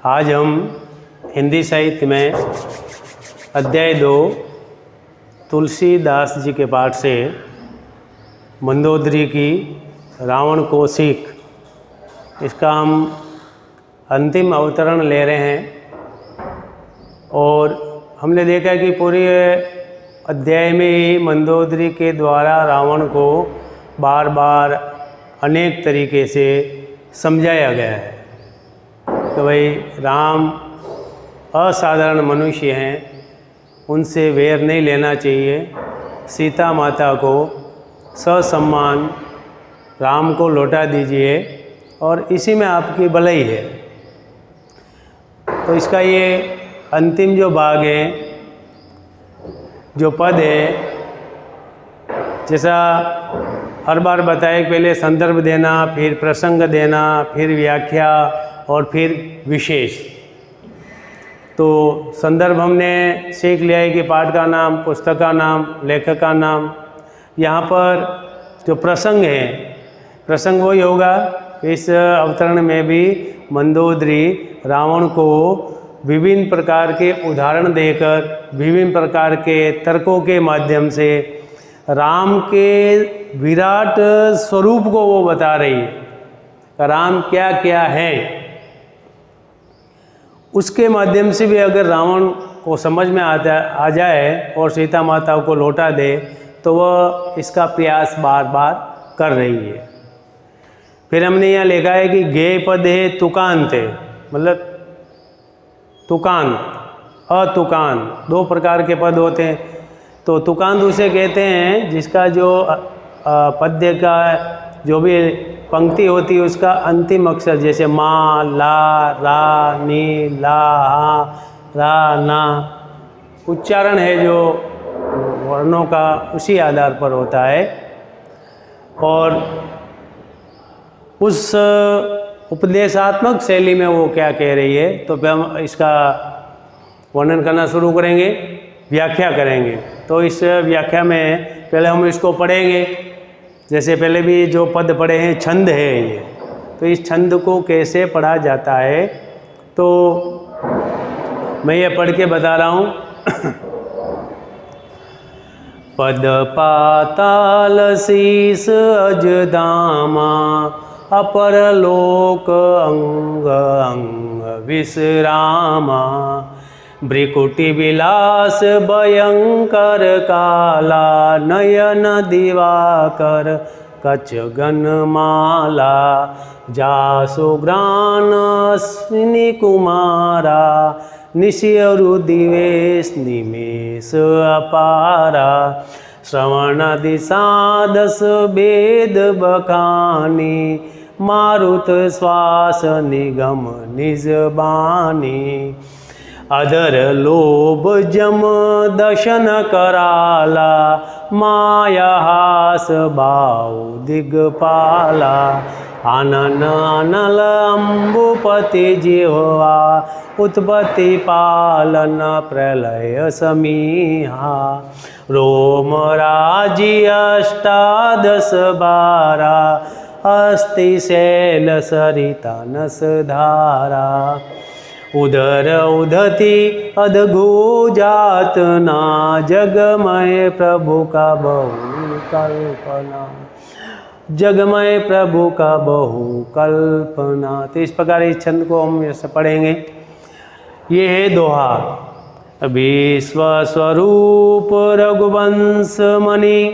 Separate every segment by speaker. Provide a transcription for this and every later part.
Speaker 1: आज हम हिंदी साहित्य में अध्याय 2 तुलसीदास जी के पाठ से मंदोदरी की रावण को सीख, इसका हम अंतिम अवतरण ले रहे हैं। और हमने देखा कि पूरे अध्याय में ही मंदोदरी के द्वारा रावण को बार बार अनेक तरीके से समझाया गया है कि भाई राम असाधारण मनुष्य हैं, उनसे वैर नहीं लेना चाहिए। सीता माता को ससम्मान राम को लौटा दीजिए और इसी में आपकी भलाई है। तो इसका ये अंतिम जो भाग है, जो पद है, जैसा हर बार बताए, पहले संदर्भ देना, फिर प्रसंग देना, फिर व्याख्या और फिर विशेष। तो संदर्भ हमने सीख लिया है कि पाठ का नाम, पुस्तक का नाम, लेखक का नाम। यहाँ पर जो प्रसंग है, प्रसंग वही होगा कि इस अवतरण में भी मंदोदरी रावण को विभिन्न प्रकार के उदाहरण देकर, विभिन्न प्रकार के तर्कों के माध्यम से राम के विराट स्वरूप को वो बता रही है। राम क्या क्या है, उसके माध्यम से भी अगर रावण को समझ में आ जाए और सीता माता को लौटा दे, तो वह इसका प्रयास बार बार कर रही है। फिर हमने यहाँ लिखा है कि गेय पद है तुकांत है, मतलब तुकांत अतुकांत, दो प्रकार के पद होते हैं। तो तुकांत उसे कहते हैं जिसका जो पद्य का जो भी पंक्ति होती है उसका अंतिम अक्षर, जैसे मा, ला, रा, नी, ला, हा, रा, ना, उच्चारण है जो वर्णों का उसी आधार पर होता है। और उस उपदेशात्मक शैली में वो क्या कह रही है, तो फिर हम इसका वर्णन करना शुरू करेंगे, व्याख्या करेंगे। तो इस व्याख्या में पहले हम इसको पढ़ेंगे, जैसे पहले भी जो पद पढ़े हैं, छंद है ये। तो इस छंद को कैसे पढ़ा जाता है, तो मैं ये पढ़ के बता रहा हूँ। पद पाताल शीस अज दामा, अपर लोक अंग अंग विश्रामा, भ्रिकुटि विलास भयंकर काला, नयन दिवाकर कच गणमाला, जासु ग्रान अश्विनी कुमारा, निशियरु दिवेश निमेष अपारा, श्रवणादि सादस वेद बखानी, मारुत श्वास निगम निज बानी, अधर लोभ जम दशन कराला, माया हास बाहु दिगपाला, आनन अनल अम्बुपति जिह्वा, उत्पत्ति पालन प्रलय समीहा, रोम राजी अष्टादश बारा, अस्ति शैल सरिता नस धारा, उदर उदति अद्भुत जातना, जगमय प्रभु का बहु कल्पना, जगमय प्रभु का बहु कल्पना। तो इस प्रकार इस छंद को हम ऐसे पढ़ेंगे। ये है दोहा। विश्व स्वरूप रघुवंश मणि,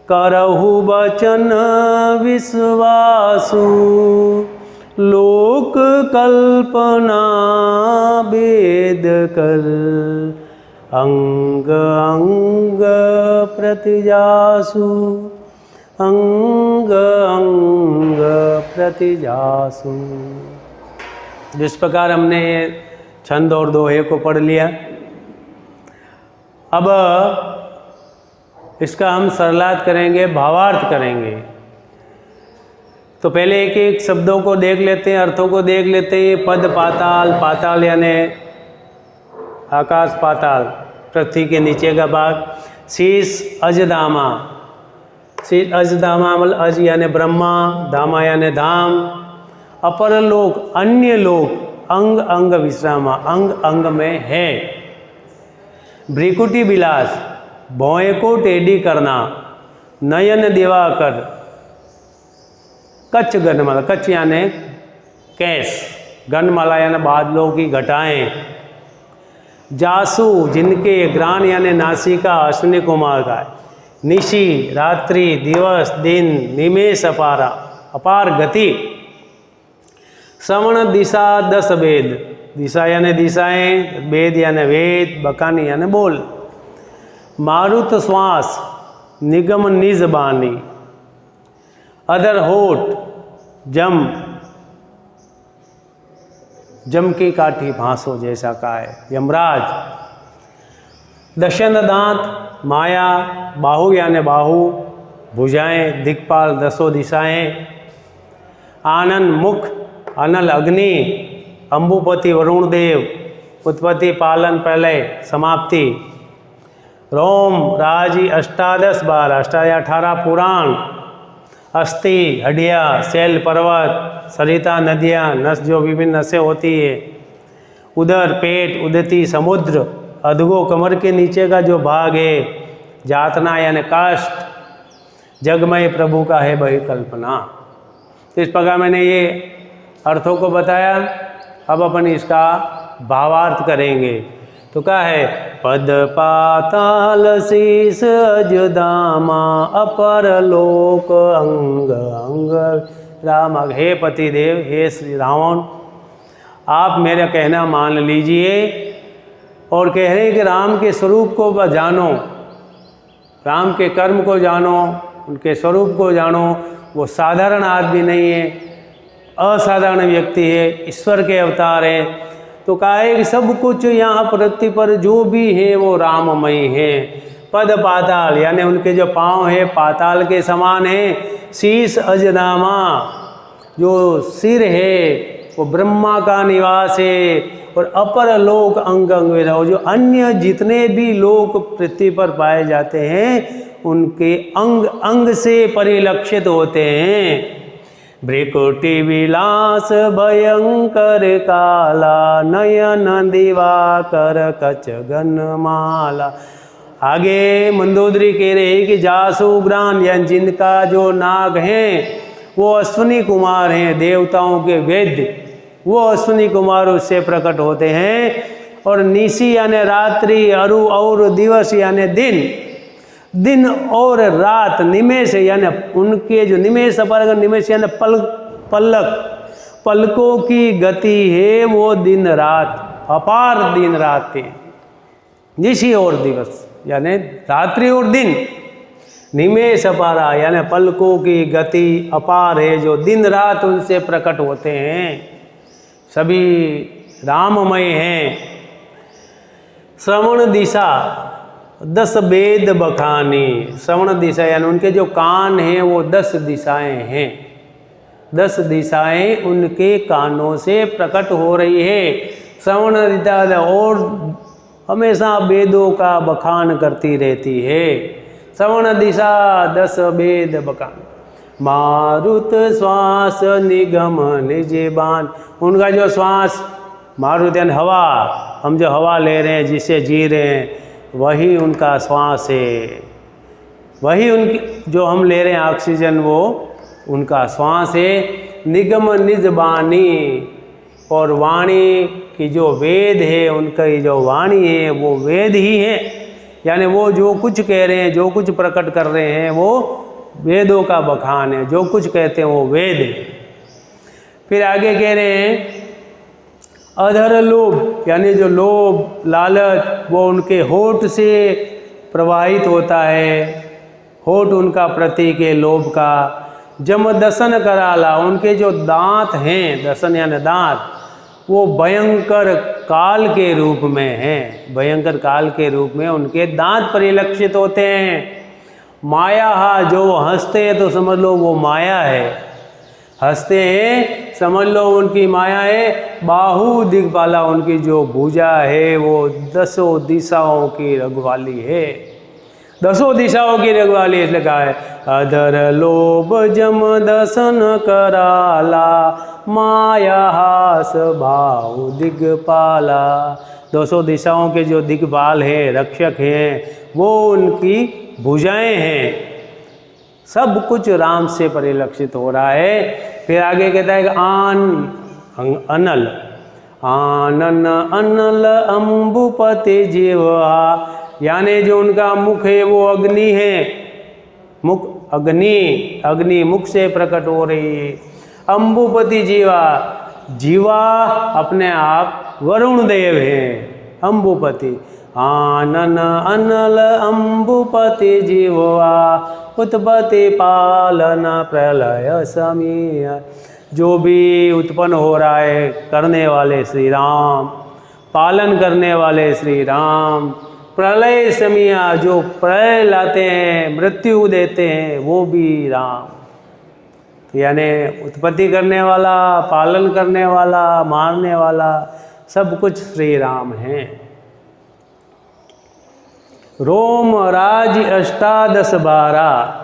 Speaker 1: करहु वचन विश्वासु, लोक कल्पना वेद कर, अंग अंग प्रतिजासु, अंग अंग प्रतिजासु। जिस प्रकार हमने छंद और दोहे को पढ़ लिया, अब इसका हम सरलार्थ करेंगे, भावार्थ करेंगे। तो पहले एक एक शब्दों को देख लेते हैं, अर्थों को देख लेते हैं। पद पाताल, पाताल यानी आकाश पाताल, पृथ्वी के नीचे का भाग। शीस अजदामा, शीस अजदामा मतलब अज यानी ब्रह्मा, धामा यानी धाम। अपर लोक अन्य लोक, अंग अंग विश्रामा, अंग अंग में है। भ्रिकुटी विलास, भौएं को टेढ़ी करना। नयन दिवाकर, कच्छ गणमाला, कच्छ यानी केस, गणमाला यानी बादलों की घटाएं। जासु, जिनके, ग्राण यानी नासिका, अश्विनी कुमार का। निशि, रात्रि, दिवस, दिन, निमेष, अपारा, अपार गति। श्रवण दिशा, 10 वेद, दिशा यानी दिशाएं, वेद यानी वेद, बकानी यानी बोल। मारुत श्वास, निगम निज बानी। अधर होठ, जम, जम की काठी भांसो जैसा का है। यमराज। दशन दांत, माया। बाहु यानी बाहु, भुजाएं, दिक्पाल, 10 दिशाएं। आनंद, मुख। अनल, अग्नि। अंबुपति, वरुण देव, उत्पत्ति, पालन, प्रलय, समाप्ति। रोम, राजी, 18 बार, 18 पुराण। अस्थि, हड्डियाँ, शैल, पर्वत, सरिता, नदियाँ, नस जो विभिन्न नसें होती है। उदर, पेट, उदती, समुद्र। अधगो, कमर के नीचे का जो भाग है। जातना यानी काष्ठ। जगमय प्रभु का है बहिकल्पना। तो इस प्रकार मैंने ये अर्थों को बताया। अब अपन इसका भावार्थ करेंगे। तो क्या है? पद पाताल शीस अजदामा, अपर लोक अंग अंग राम। हे पतिदेव, हे श्री रावण, आप मेरा कहना मान लीजिए और कह रहे हैं कि राम के स्वरूप को जानो, राम के कर्म को जानो, उनके स्वरूप को जानो। वो साधारण आदमी नहीं है, असाधारण व्यक्ति है, ईश्वर के अवतार हैं। तो कहा है कि सब कुछ यहाँ पृथ्वी पर जो भी है वो राममय है। पद पाताल यानी उनके जो पाँव है पाताल के समान है। शीश अजनामा, जो सिर है वो ब्रह्मा का निवास है। और अपर लोक अंग अंग में रहो, जो अन्य जितने भी लोक पृथ्वी पर पाए जाते हैं उनके अंग अंग से परिलक्षित होते हैं। भ्रिकुटी विलास भयंकर काला, नयन दिवाकर कच गणमाला। आगे मंदोदरी कह रहे हैं कि जासु ग्राण यानी जिनका जो नाग हैं वो अश्विनी कुमार हैं, देवताओं के वेद, वो अश्विनी कुमार उससे प्रकट होते हैं। और निशी यानी रात्रि, अरु और दिवस यानी दिन, दिन और रात। निमेष यानी उनके जो निमेष, अपर निमेष यानी पलक, पलकों की गति है वो दिन रात, अपार दिन रात है। निशी और दिवस यानी रात्रि और दिन। निमेष अपारा यानी पलकों की गति अपार है, जो दिन रात उनसे प्रकट होते हैं, सभी राममय हैं। श्रवण दिशा, 10 वेद बखानी। श्रवण दिशा यानी उनके जो कान हैं वो 10 दिशाएं हैं। 10 दिशाएं उनके कानों से प्रकट हो रही है। श्रवण दिशा और हमेशा वेदों का बखान करती रहती है। श्रवण दिशा 10 वेद बखान। मारुत श्वास निगम निजबान, उनका जो श्वास, मारुत यानी हवा, हम जो हवा ले रहे हैं, जिसे जी रहे हैं, वही उनका श्वास है। वही उनकी जो हम ले रहे हैं ऑक्सीजन, वो उनका श्वास है। निगम निज बानी, और वाणी की जो वेद है, उनकी जो वाणी है वो वेद ही है। यानी वो जो कुछ कह रहे हैं, जो कुछ प्रकट कर रहे हैं, वो वेदों का बखान है। जो कुछ कहते हैं वो वेद है। फिर आगे कह रहे हैं अधर लोभ यानी जो लोभ, लालच, वो उनके होठ से प्रवाहित होता है। होठ उनका प्रतीक है लोभ का। जम दसन कराला, उनके जो दांत हैं, दसन यानी दांत, वो भयंकर काल के रूप में हैं। भयंकर काल के रूप में उनके दांत परिलक्षित होते हैं। माया, जो हंसते हैं तो समझ लो वो माया है, हंसते हैं समझ लो उनकी माया है। बाहु दिग्पाला, उनकी जो भुजा है वो 10 दिशाओं की रखवाली है। दसों दिशाओं की रखवाली इसलिए कहा है, अधर लोभ जम दसन कराला, माया हास भाव दिग्पाला। दसों दिशाओं के जो दिग्पाल हैं, रक्षक हैं, वो उनकी भुजाएं हैं। सब कुछ राम से परिलक्षित हो रहा है। फिर आगे कहता है कि अनल आनन अनल अम्बुपति जीवा, यानी जो उनका मुख है वो अग्नि है। मुख अग्नि मुख से प्रकट हो रही है। अम्बुपति जीवा, जीवा अपने आप वरुण देव हैं, अम्बुपति। आनन अनल अम्बुपति जीवा, उत्पत्ति पालन प्रलय समीय। जो भी उत्पन्न हो रहा है करने वाले श्री राम, पालन करने वाले श्री राम, प्रलय समिया जो प्रलय लाते हैं, मृत्यु देते हैं, वो भी राम। यानी उत्पत्ति करने वाला, पालन करने वाला, मारने वाला, सब कुछ श्री राम हैं। रोम राज अष्टादश 12,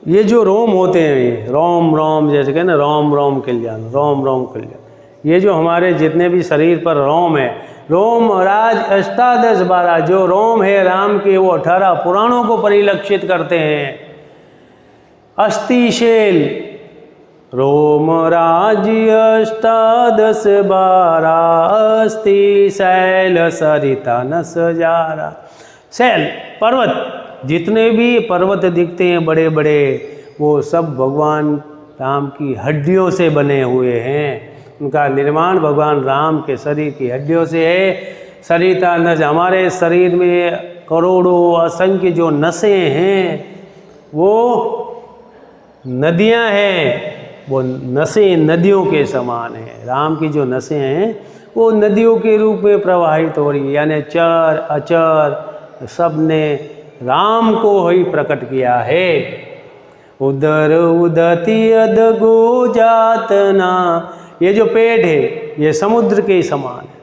Speaker 1: ये जो रोम होते हैं, रोम रोम जैसे कहते ना, रोम रोम कल्याण, रोम रोम कल्याण, ये जो हमारे जितने भी शरीर पर रोम है, रोम राज अष्टादश 12, जो रोम है राम के, वो 18 पुराणों को परिलक्षित करते हैं। अस्थिशैल रोम राज्य अष्टादश 12, अस्थि शैल सरिता न सजारा। शैल पर्वत, जितने भी पर्वत दिखते हैं बड़े बड़े, वो सब भगवान राम की हड्डियों से बने हुए हैं। उनका निर्माण भगवान राम के शरीर की हड्डियों से है। सरिता नस, हमारे शरीर में करोड़ों असंख्य जो नसें हैं, वो नदियां हैं, वो नसें नदियों के समान हैं। राम की जो नसें हैं वो नदियों के रूप में प्रवाहित हो रही है। यानी चर अचर सब ने राम को ही प्रकट किया है। उदर उदति अदगो जातना, ये जो पेट है ये समुद्र के समान है।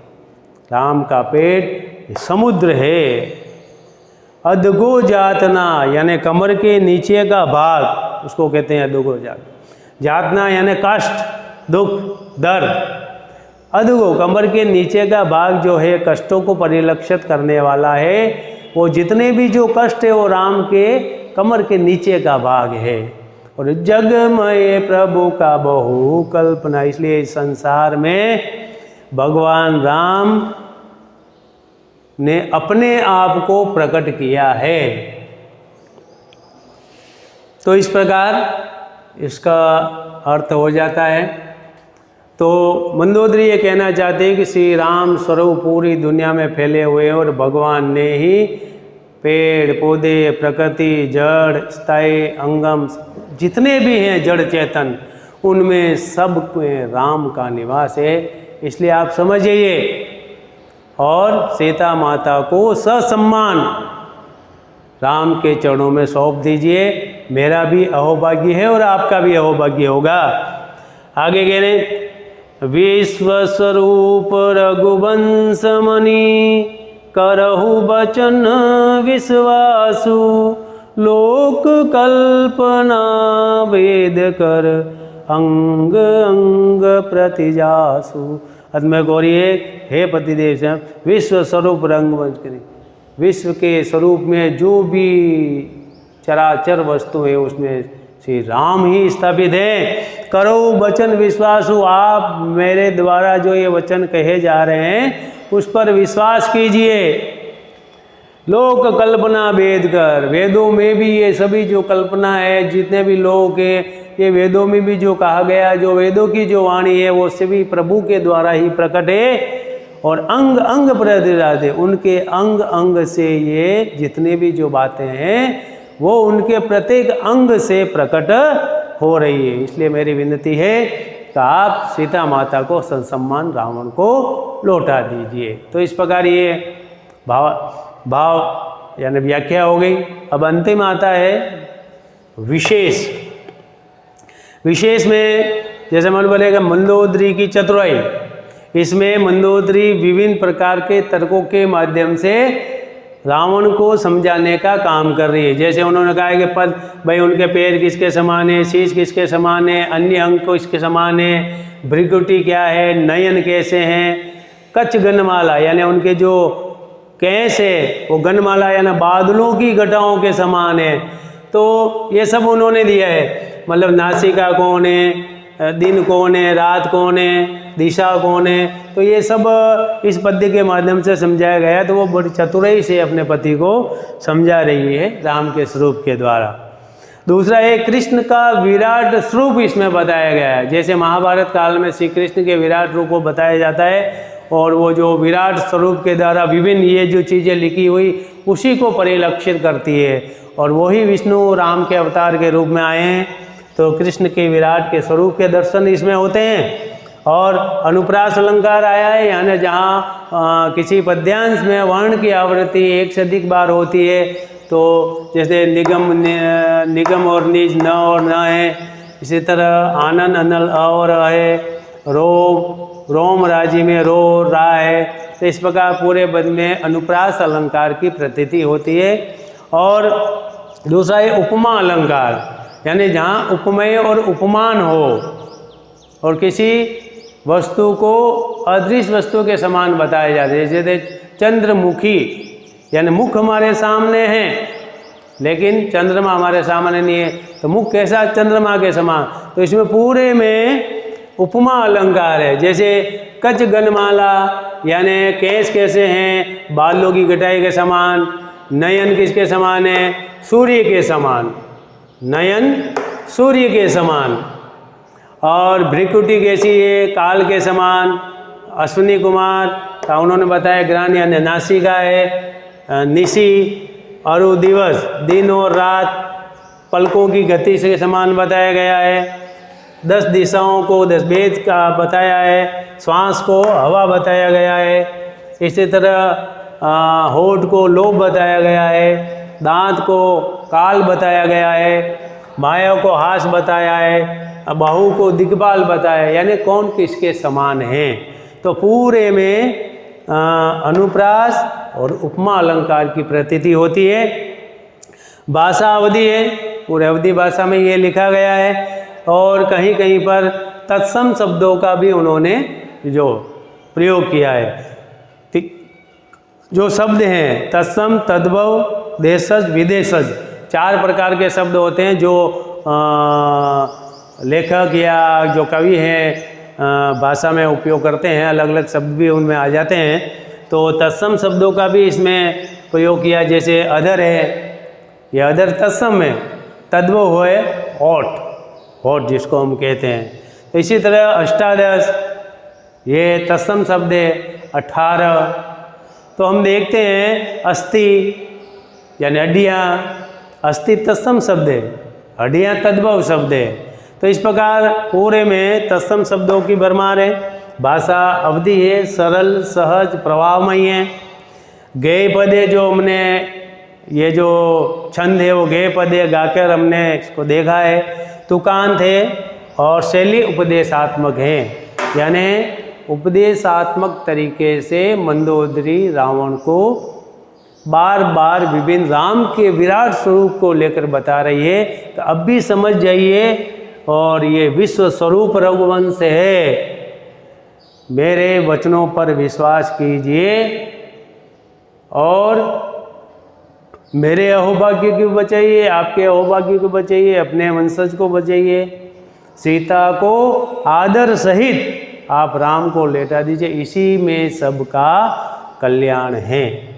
Speaker 1: राम का पेट समुद्र है। अदगो जातना यानी कमर के नीचे का भाग, उसको कहते हैं अदगो जातना। जातना यानी कष्ट, दुख, दर्द। अदगो कमर के नीचे का भाग जो है कष्टों को परिलक्षित करने वाला है। वो जितने भी जो कष्ट है वो राम के कमर के नीचे का भाग है। और जगमय प्रभु का बहु कल्पना, इसलिए इस संसार में भगवान राम ने अपने आप को प्रकट किया है। तो इस प्रकार इसका अर्थ हो जाता है। तो मंदोदरी ये कहना चाहते हैं कि श्री राम स्वरूप पूरी दुनिया में फैले हुए हैं और भगवान ने ही पेड़ पौधे, प्रकृति, जड़, स्थायी, अंगम, जितने भी हैं जड़ चेतन, उनमें सब में राम का निवास है। इसलिए आप समझिए और सीता माता को ससम्मान राम के चरणों में सौंप दीजिए। मेरा भी अहोभाग्य है और आपका भी अहोभाग्य होगा। आगे कह रहे विश्वस्वरूप रघुवंश मणि, करहु बचन विश्वासु, लोक कल्पना वेद कर, अंग अंग प्रतिजासु। अदमय गौरी हे पतिदेव से विश्व स्वरूप रंगवंश करें। विश्व के स्वरूप में जो भी चराचर वस्तु है उसमें श्री राम ही स्थापित है। करो वचन विश्वासु, आप मेरे द्वारा जो ये वचन कहे जा रहे हैं उस पर विश्वास कीजिए। लोक कल्पना वेद कर, वेदों में भी ये सभी जो कल्पना है, जितने भी लोक है, ये वेदों में भी जो कहा गया, जो वेदों की जो वाणी है वो सभी प्रभु के द्वारा ही प्रकट है। और अंग अंग प्रतिजात है, उनके अंग अंग से ये जितने भी जो बातें हैं वो उनके प्रत्येक अंग से प्रकट हो रही है। इसलिए मेरी विनती है कि आप सीता माता को ससम्मान रावण को लौटा दीजिए। तो इस प्रकार ये भाव यानी व्याख्या हो गई। अब अंतिम आता है विशेष। विशेष में जैसे मन बोलेगा मंदोदरी की चतुराई, इसमें मंदोदरी विभिन्न प्रकार के तर्कों के माध्यम से रावण को समझाने का काम कर रही है। जैसे उन्होंने कहा है कि पद भाई उनके पैर किसके समान है, शीश किसके समान है, अन्य अंग को इसके समान है, भ्रिकुटी क्या है, नयन कैसे हैं, कच्छ गणमाला यानी उनके जो केस है वो गणमाला यानी बादलों की घटाओं के समान है। तो ये सब उन्होंने दिया है, मतलब नासिका कौन है, दिन कौन है, रात कौन है, दिशा कौन है, तो ये सब इस पद्य के माध्यम से समझाया गया। तो वो बड़ी चतुराई से अपने पति को समझा रही है राम के स्वरूप के द्वारा। दूसरा है कृष्ण का विराट स्वरूप इसमें बताया गया है। जैसे महाभारत काल में श्री कृष्ण के विराट रूप को बताया जाता है और वो जो विराट स्वरूप के द्वारा विभिन्न ये जो चीज़ें लिखी हुई उसी को परिलक्षित करती है, और वही विष्णु राम के अवतार के रूप में आए हैं। तो कृष्ण के विराट के स्वरूप के दर्शन इसमें होते हैं। और अनुप्रास अलंकार आया है, यानी जहाँ किसी पद्यांश में वर्ण की आवृत्ति एक से अधिक बार होती है, तो जैसे निगम और निज न और न है, इसी तरह आनन अनल अ और है, रोम राजी में रो रा है। तो इस प्रकार पूरे पद में अनुप्रास अलंकार की प्रतीति होती है। और दूसरा है उपमा अलंकार, यानी जहाँ उपमेय और उपमान हो और किसी वस्तु को अदृश्य वस्तु के समान बताया जाता है। जैसे चंद्रमुखी यानी मुख हमारे सामने है लेकिन चंद्रमा हमारे सामने नहीं है, तो मुख कैसा, चंद्रमा के समान। तो इसमें पूरे में उपमा अलंकार है। जैसे कच्छ गणमाला यानी केस कैसे हैं, बालों की घटाई के समान, नयन किसके समान है, सूर्य के समान, नयन सूर्य के समान। और भ्रिकुटी कैसी है, काल के समान। अश्विनी कुमार का उन्होंने बताया ग्रान यानी नासिका है, निशी अरु दिवस दिन और रात पलकों की गति से समान बताया गया है। 10 दिशाओं को 10 वेद का बताया है, श्वास को हवा बताया गया है। इसी तरह होठ को लोभ बताया गया है, दांत को काल बताया गया है, माया को हास बताया है, बाहु को दिग्बाल बताया, यानी कौन किसके समान है। तो पूरे में अनुप्रास और उपमा अलंकार की प्रतीति होती है। भाषा अवधि है, पूरे अवधि भाषा में ये लिखा गया है। और कहीं कहीं पर तत्सम शब्दों का भी उन्होंने जो प्रयोग किया है। जो शब्द हैं तत्सम, तद्भव, देशज, विदेशज, 4 प्रकार के शब्द होते हैं जो लेखक या जो कवि हैं भाषा में उपयोग करते हैं। अलग अलग शब्द भी उनमें आ जाते हैं। तो तत्सम शब्दों का भी इसमें प्रयोग किया। जैसे अधर है, यह अधर तत्सम है, तद्भव है होठ, होठ जिसको हम कहते हैं। तो इसी तरह अष्टादश ये तत्सम शब्द है, 18। तो हम देखते हैं अस्थि यानी हड्डियाँ, अस्थि तत्सम शब्द है, हड्डियाँ तद्भव शब्द है। तो इस प्रकार पूरे में तत्सम शब्दों की भरमार है। भाषा अवधि है, सरल सहज प्रवाहमयी है। गेय पद है, जो हमने ये जो छंद है वो गेय पद है, गाकर हमने इसको देखा है। तुकांत है और शैली उपदेशात्मक है, यानी उपदेशात्मक तरीके से मंदोदरी रावण को बार बार विभिन्न राम के विराट स्वरूप को लेकर बता रही है। तो अब भी समझ जाइए, और ये विश्व स्वरूप रघुवंश है, मेरे वचनों पर विश्वास कीजिए और मेरे अहोभाग्य को बचाइए, आपके अहोभाग्य को बचाइए, अपने वंशज को बचाइए। सीता को आदर सहित आप राम को लेटा दीजिए, इसी में सबका कल्याण है।